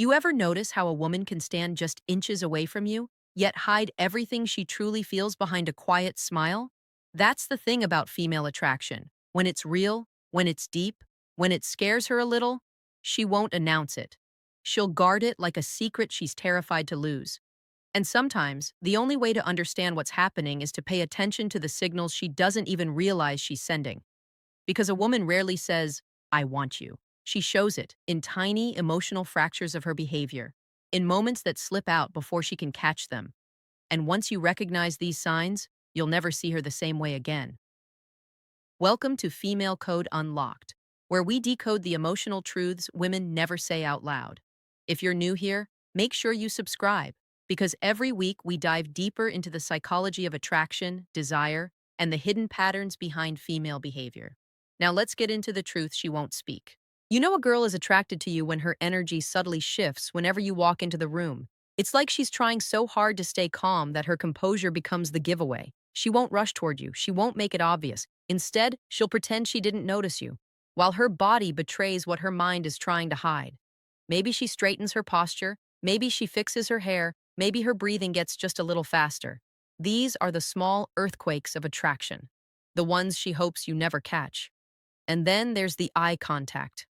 You ever notice how a woman can stand just inches away from you, yet hide everything she truly feels behind a quiet smile? That's the thing about female attraction. When it's real, when it's deep, when it scares her a little, she won't announce it. She'll guard it like a secret she's terrified to lose. And sometimes, the only way to understand what's happening is to pay attention to the signals she doesn't even realize she's sending. Because a woman rarely says, I want you. She shows it in tiny emotional fractures of her behavior, in moments that slip out before she can catch them. And once you recognize these signs, you'll never see her the same way again. Welcome to Female Code Unlocked, where we decode the emotional truths women never say out loud. If you're new here, make sure you subscribe, because every week we dive deeper into the psychology of attraction, desire, and the hidden patterns behind female behavior. Now let's get into the truth she won't speak. You know a girl is attracted to you when her energy subtly shifts whenever you walk into the room. It's like she's trying so hard to stay calm that her composure becomes the giveaway. She won't rush toward you. She won't make it obvious. Instead, she'll pretend she didn't notice you, while her body betrays what her mind is trying to hide. Maybe she straightens her posture, maybe she fixes her hair, maybe her breathing gets just a little faster. These are the small earthquakes of attraction, the ones she hopes you never catch. And then there's the eye contact.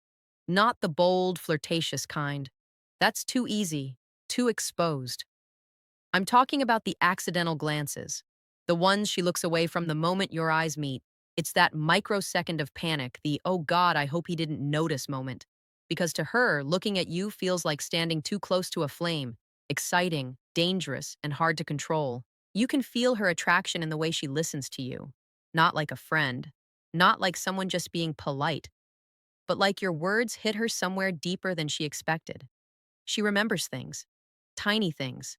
Not the bold, flirtatious kind. That's too easy, too exposed. I'm talking about the accidental glances, the ones she looks away from the moment your eyes meet. It's that microsecond of panic, the oh God, I hope he didn't notice moment. Because to her, looking at you feels like standing too close to a flame, exciting, dangerous, and hard to control. You can feel her attraction in the way she listens to you. Not like a friend, not like someone just being polite, but like your words hit her somewhere deeper than she expected. She remembers things, tiny things,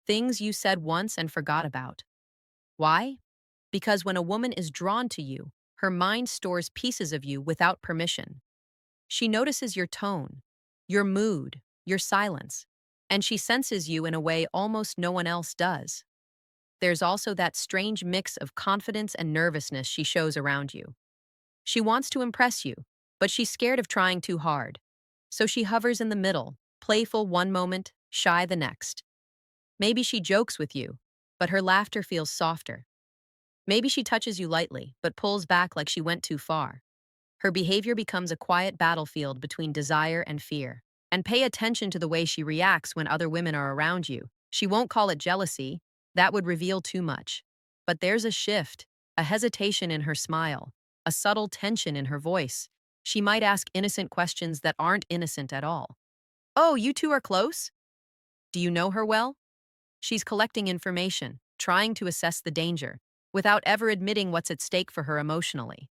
things you said once and forgot about. Why? Because when a woman is drawn to you, her mind stores pieces of you without permission. She notices your tone, your mood, your silence, and she senses you in a way almost no one else does. There's also that strange mix of confidence and nervousness she shows around you. She wants to impress you, but she's scared of trying too hard. So she hovers in the middle, playful one moment, shy the next. Maybe she jokes with you, but her laughter feels softer. Maybe she touches you lightly, but pulls back like she went too far. Her behavior becomes a quiet battlefield between desire and fear. And pay attention to the way she reacts when other women are around you. She won't call it jealousy, that would reveal too much. But there's a shift, a hesitation in her smile, a subtle tension in her voice. She might ask innocent questions that aren't innocent at all. Oh, you two are close? Do you know her well? She's collecting information, trying to assess the danger, without ever admitting what's at stake for her emotionally.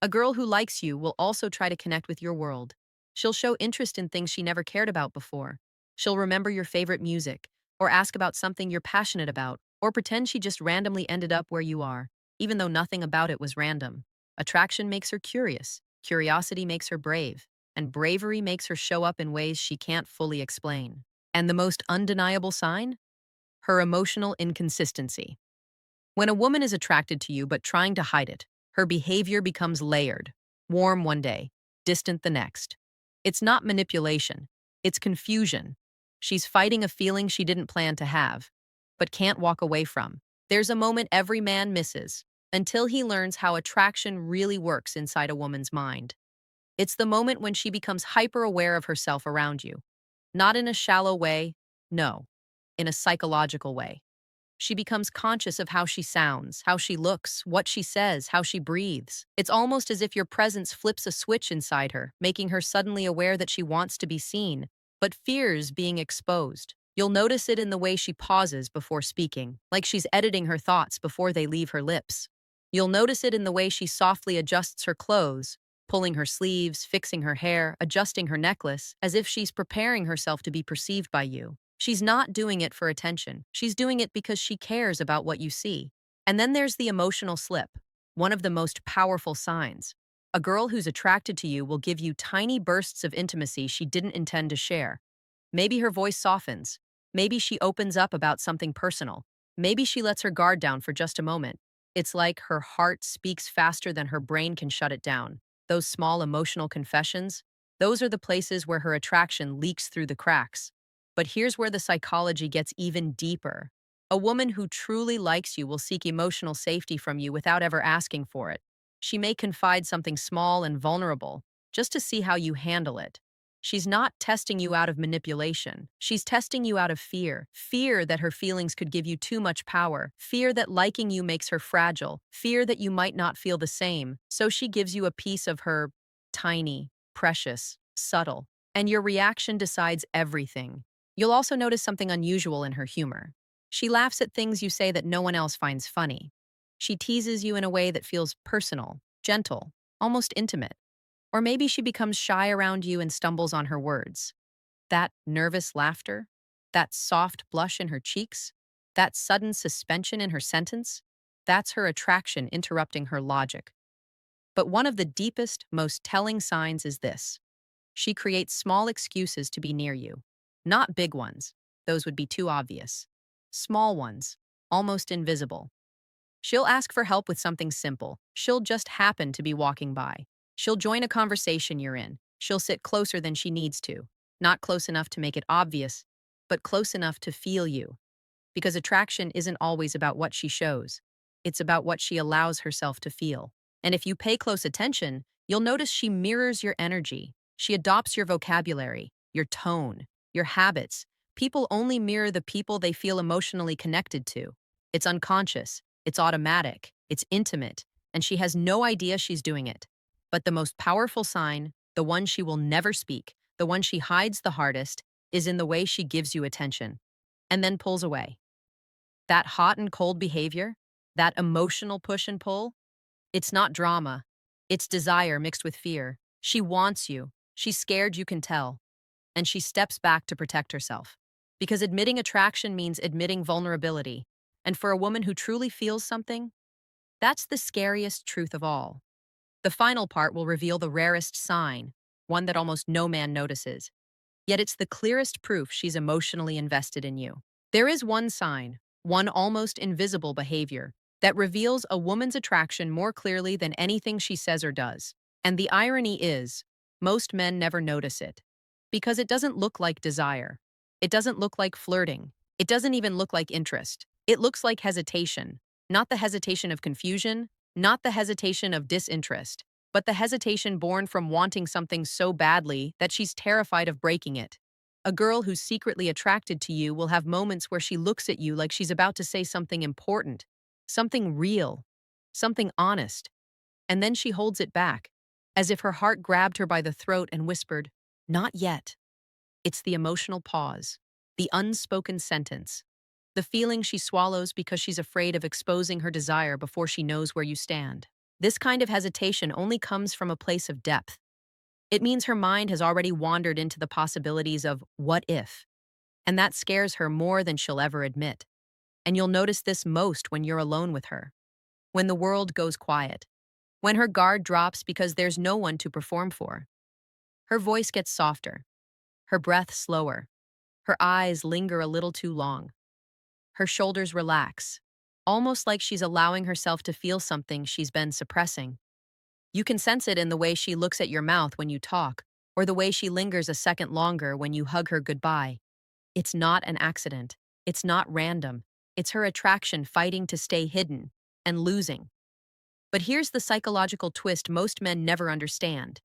A girl who likes you will also try to connect with your world. She'll show interest in things she never cared about before. She'll remember your favorite music, or ask about something you're passionate about, or pretend she just randomly ended up where you are, even though nothing about it was random. Attraction makes her curious, curiosity makes her brave, and bravery makes her show up in ways she can't fully explain. And the most undeniable sign? Her emotional inconsistency. When a woman is attracted to you but trying to hide it, her behavior becomes layered, warm one day, distant the next. It's not manipulation, it's confusion. She's fighting a feeling she didn't plan to have, but can't walk away from. There's a moment every man misses, until he learns how attraction really works inside a woman's mind. It's the moment when she becomes hyper aware of herself around you. Not in a shallow way, no, in a psychological way. She becomes conscious of how she sounds, how she looks, what she says, how she breathes. It's almost as if your presence flips a switch inside her, making her suddenly aware that she wants to be seen, but fears being exposed. You'll notice it in the way she pauses before speaking, like she's editing her thoughts before they leave her lips. You'll notice it in the way she softly adjusts her clothes, pulling her sleeves, fixing her hair, adjusting her necklace, as if she's preparing herself to be perceived by you. She's not doing it for attention. She's doing it because she cares about what you see. And then there's the emotional slip, one of the most powerful signs. A girl who's attracted to you will give you tiny bursts of intimacy she didn't intend to share. Maybe her voice softens. Maybe she opens up about something personal. Maybe she lets her guard down for just a moment. It's like her heart speaks faster than her brain can shut it down. Those small emotional confessions, Those are the places where her attraction leaks through the cracks. But here's where the psychology gets even deeper. A woman who truly likes you will seek emotional safety from you without ever asking for it. She may confide something small and vulnerable just to see how you handle it. She's not testing you out of manipulation. She's testing you out of fear. Fear that her feelings could give you too much power. Fear that liking you makes her fragile. Fear that you might not feel the same. So she gives you a piece of her tiny, precious, subtle. And your reaction decides everything. You'll also notice something unusual in her humor. She laughs at things you say that no one else finds funny. She teases you in a way that feels personal, gentle, almost intimate. Or maybe she becomes shy around you and stumbles on her words. That nervous laughter, that soft blush in her cheeks, that sudden suspension in her sentence, that's her attraction interrupting her logic. But one of the deepest, most telling signs is this. She creates small excuses to be near you. Not big ones, those would be too obvious. Small ones, almost invisible. She'll ask for help with something simple. She'll just happen to be walking by. She'll join a conversation you're in. She'll sit closer than she needs to. Not close enough to make it obvious, but close enough to feel you. Because attraction isn't always about what she shows. It's about what she allows herself to feel. And if you pay close attention, you'll notice she mirrors your energy. She adopts your vocabulary, your tone, your habits. People only mirror the people they feel emotionally connected to. It's unconscious, it's automatic, it's intimate, and she has no idea she's doing it. But the most powerful sign, the one she will never speak, the one she hides the hardest, is in the way she gives you attention and then pulls away. That hot and cold behavior, that emotional push and pull, it's not drama. It's desire mixed with fear. She wants you. She's scared, you can tell. And she steps back to protect herself. Because admitting attraction means admitting vulnerability. And for a woman who truly feels something, that's the scariest truth of all. The final part will reveal the rarest sign, one that almost no man notices. Yet it's the clearest proof she's emotionally invested in you. There is one sign, one almost invisible behavior, that reveals a woman's attraction more clearly than anything she says or does. And the irony is, most men never notice it. Because it doesn't look like desire. It doesn't look like flirting. It doesn't even look like interest. It looks like hesitation. Not the hesitation of confusion, not the hesitation of disinterest, but the hesitation born from wanting something so badly that she's terrified of breaking it. A girl who's secretly attracted to you will have moments where she looks at you like she's about to say something important, something real, something honest, and then she holds it back, as if her heart grabbed her by the throat and whispered, "Not yet." It's the emotional pause, the unspoken sentence, the feeling she swallows because she's afraid of exposing her desire before she knows where you stand. This kind of hesitation only comes from a place of depth. It means her mind has already wandered into the possibilities of what if, and that scares her more than she'll ever admit. And you'll notice this most when you're alone with her, when the world goes quiet, when her guard drops because there's no one to perform for. Her voice gets softer, her breath slower, her eyes linger a little too long. Her shoulders relax, almost like she's allowing herself to feel something she's been suppressing. You can sense it in the way she looks at your mouth when you talk, or the way she lingers a second longer when you hug her goodbye. It's not an accident. It's not random. It's her attraction fighting to stay hidden and losing. But here's the psychological twist most men never understand.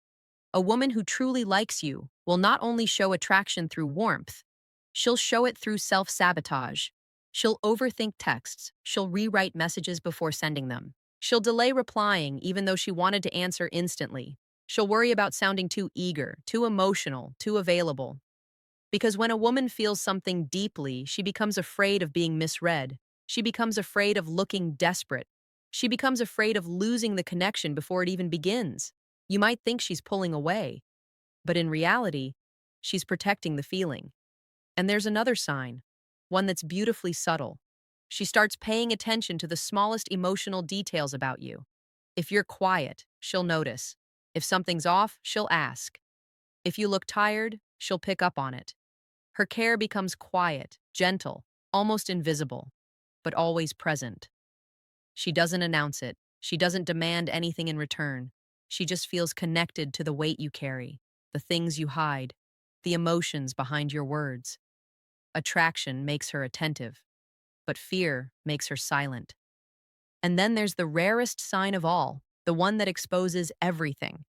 A woman who truly likes you will not only show attraction through warmth, she'll show it through self-sabotage. She'll overthink texts. She'll rewrite messages before sending them. She'll delay replying even though she wanted to answer instantly. She'll worry about sounding too eager, too emotional, too available. Because when a woman feels something deeply, she becomes afraid of being misread. She becomes afraid of looking desperate. She becomes afraid of losing the connection before it even begins. You might think she's pulling away, but in reality, she's protecting the feeling. And there's another sign, one that's beautifully subtle. She starts paying attention to the smallest emotional details about you. If you're quiet, she'll notice. If something's off, she'll ask. If you look tired, she'll pick up on it. Her care becomes quiet, gentle, almost invisible, but always present. She doesn't announce it. She doesn't demand anything in return. She just feels connected to the weight you carry, the things you hide, the emotions behind your words. Attraction makes her attentive, but fear makes her silent. And then there's the rarest sign of all, the one that exposes everything.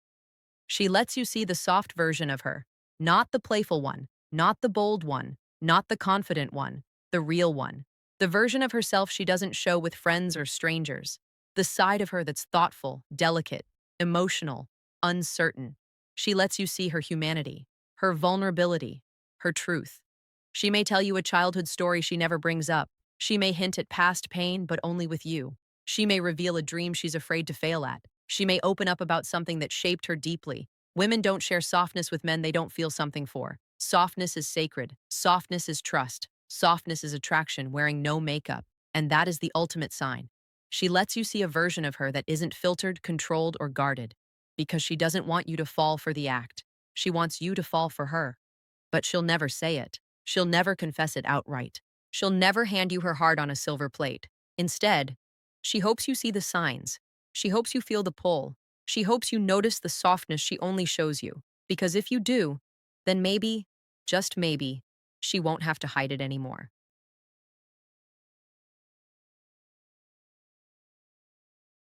She lets you see the soft version of her, not the playful one, not the bold one, not the confident one, the real one. The version of herself she doesn't show with friends or strangers. The side of her that's thoughtful, delicate, emotional, uncertain. She lets you see her humanity, her vulnerability, her truth. She may tell you a childhood story she never brings up. She may hint at past pain, but only with you. She may reveal a dream she's afraid to fail at. She may open up about something that shaped her deeply. Women don't share softness with men they don't feel something for. Softness is sacred. Softness is trust. Softness is attraction wearing no makeup. And that is the ultimate sign. She lets you see a version of her that isn't filtered, controlled, or guarded. Because she doesn't want you to fall for the act. She wants you to fall for her. But she'll never say it. She'll never confess it outright. She'll never hand you her heart on a silver plate. Instead, she hopes you see the signs. She hopes you feel the pull. She hopes you notice the softness she only shows you. Because if you do, then maybe, just maybe, she won't have to hide it anymore.